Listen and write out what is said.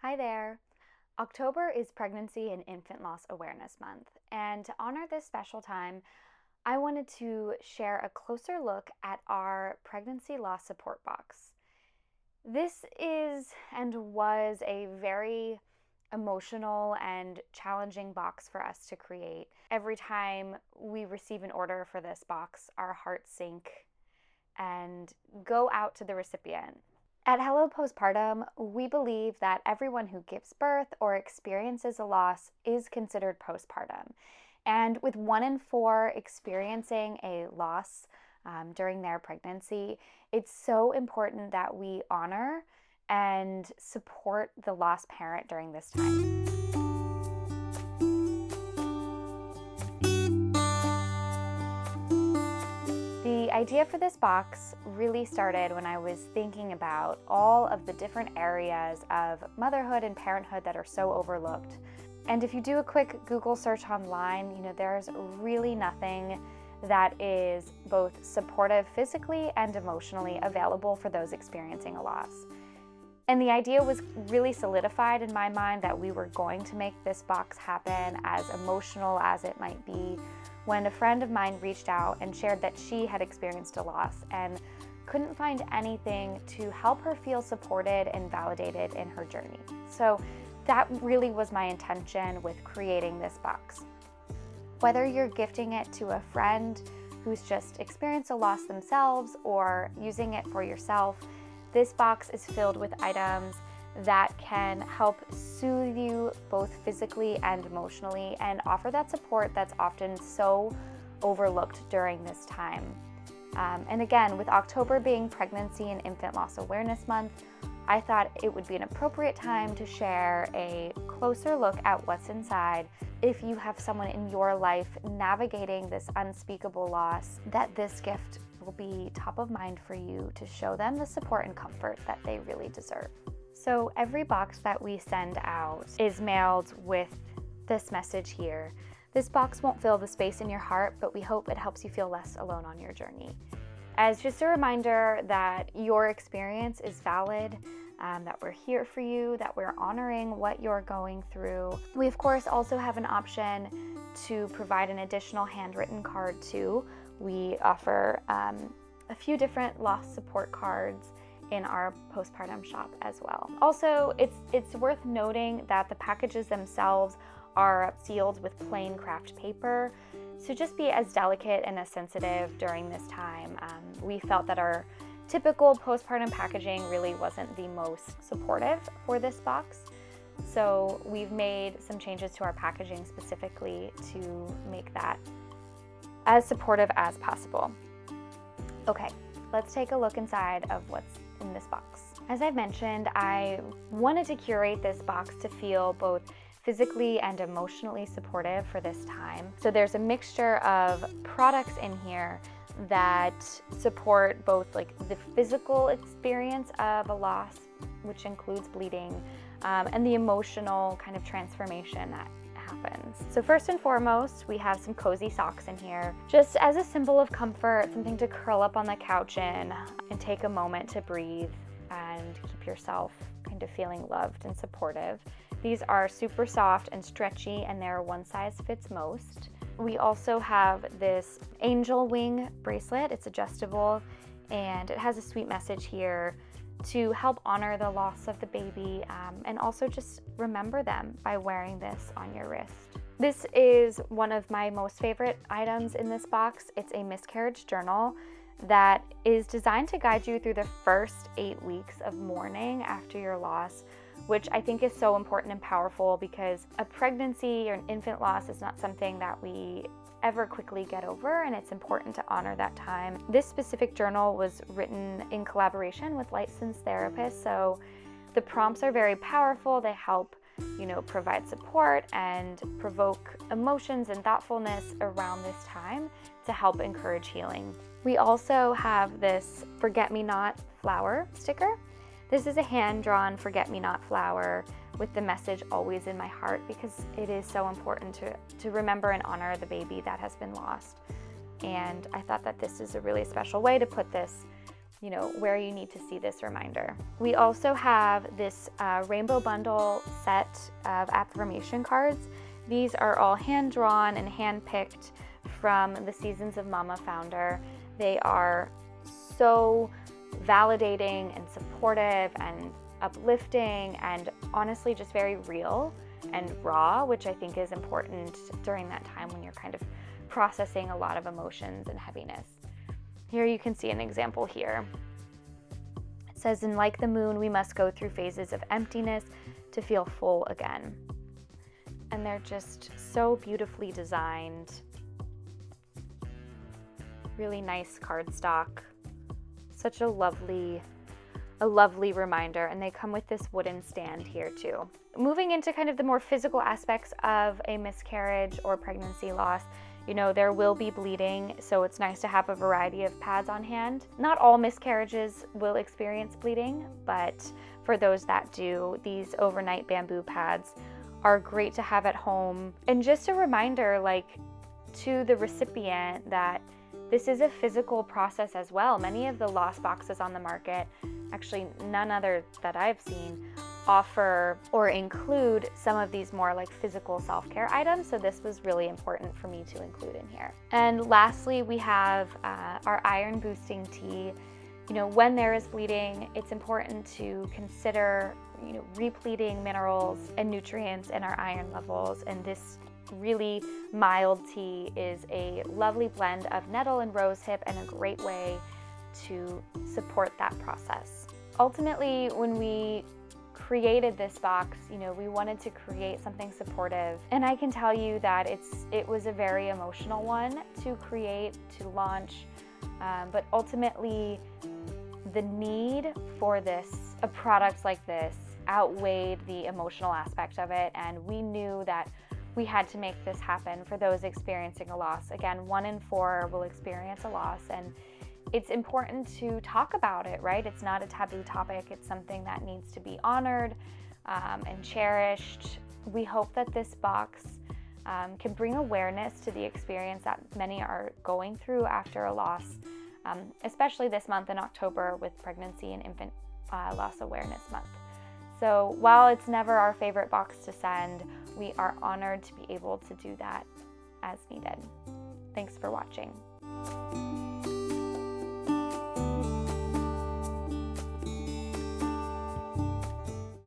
Hi there. October is Pregnancy and Infant Loss Awareness Month, and to honor this special time, I wanted to share a closer look at our pregnancy loss support box. This is and was a very emotional and challenging box for us to create. Every time we receive an order for this box, our hearts sink and go out to the recipient. At Hello Postpartum, we believe that everyone who gives birth or experiences a loss is considered postpartum. And with 1 in 4 experiencing a loss during their pregnancy, it's so important that we honor and support the lost parent during this time. The idea for this box really started when I was thinking about all of the different areas of motherhood and parenthood that are so overlooked. And if you do a quick Google search online, there's really nothing that is both supportive physically and emotionally available for those experiencing a loss. And the idea was really solidified in my mind that we were going to make this box happen, as emotional as it might be, when a friend of mine reached out and shared that she had experienced a loss and couldn't find anything to help her feel supported and validated in her journey. So that really was my intention with creating this box. Whether you're gifting it to a friend who's just experienced a loss themselves or using it for yourself, this box is filled with items that can help soothe you both physically and emotionally and offer that support that's often so overlooked during this time. And again, with October being Pregnancy and Infant Loss Awareness Month, I thought it would be an appropriate time to share a closer look at what's inside if you have someone in your life navigating this unspeakable loss, that this gift will be top of mind for you to show them the support and comfort that they really deserve. So every box that we send out is mailed with this message here. This box won't fill the space in your heart, but we hope it helps you feel less alone on your journey. As just a reminder that your experience is valid, that we're here for you, that we're honoring what you're going through. We, of course, also have an option to provide an additional handwritten card too. We offer a few different loss support cards in our postpartum shop as well. Also, it's worth noting that the packages themselves are sealed with plain craft paper, so just be as delicate and as sensitive during this time. We felt that our typical postpartum packaging really wasn't the most supportive for this box, so we've made some changes to our packaging specifically to make that as supportive as possible. Okay, let's take a look inside of what's in this box. As I've mentioned, I wanted to curate this box to feel both physically and emotionally supportive for this time. So there's a mixture of products in here that support both the physical experience of a loss, which includes bleeding, and the emotional kind of transformation that happens. So first and foremost, we have some cozy socks in here, just as a symbol of comfort, something to curl up on the couch in and take a moment to breathe and keep yourself kind of feeling loved and supportive. These are super soft and stretchy, and they're one size fits most. We also have this angel wing bracelet. It's adjustable and it has a sweet message here to help honor the loss of the baby and also just remember them by wearing this on your wrist. This is one of my most favorite items in this box. It's a miscarriage journal that is designed to guide you through the first 8 weeks of mourning after your loss, which I think is so important and powerful because a pregnancy or an infant loss is not something that we ever quickly get over, and it's important to honor that time. This specific journal was written in collaboration with licensed therapists, so the prompts are very powerful. They help, provide support and provoke emotions and thoughtfulness around this time to help encourage healing. We also have this forget-me-not flower sticker. This is a hand-drawn forget-me-not flower with the message always in my heart, because it is so important to remember and honor the baby that has been lost. And I thought that this is a really special way to put this where you need to see this reminder. We also have this rainbow bundle set of affirmation cards. These are all hand-drawn and hand-picked from the Seasons of Mama founder. They are so validating and supportive and uplifting and honestly just very real and raw, which I think is important during that time when you're kind of processing a lot of emotions and heaviness. Here you can see an example here. It says, "And like the moon, we must go through phases of emptiness to feel full again." And they're just so beautifully designed. Really nice cardstock. Such a lovely reminder, and they come with this wooden stand here too. Moving into kind of the more physical aspects of a miscarriage or pregnancy loss, there will be bleeding, so it's nice to have a variety of pads on hand. Not all miscarriages will experience bleeding, but for those that do, these overnight bamboo pads are great to have at home. And just a reminder, to the recipient that this is a physical process as well. Many of the loss boxes on the market, actually none other that I've seen, offer or include some of these more physical self-care items. So this was really important for me to include in here. And lastly, we have our iron boosting tea. When there is bleeding, it's important to consider, repleting minerals and nutrients in our iron levels. And this really mild tea is a lovely blend of nettle and rosehip and a great way to support that process. Ultimately, when we created this box, we wanted to create something supportive, and I can tell you that it was a very emotional one to create, to launch, but ultimately the need for a product like this outweighed the emotional aspect of it, and we knew that we had to make this happen for those experiencing a loss. Again, 1 in 4 will experience a loss, and it's important to talk about it, right? It's not a taboo topic. It's something that needs to be honored and cherished. We hope that this box can bring awareness to the experience that many are going through after a loss, especially this month in October with Pregnancy and Infant Loss Awareness Month. So while it's never our favorite box to send, we are honored to be able to do that as needed. Thanks for watching.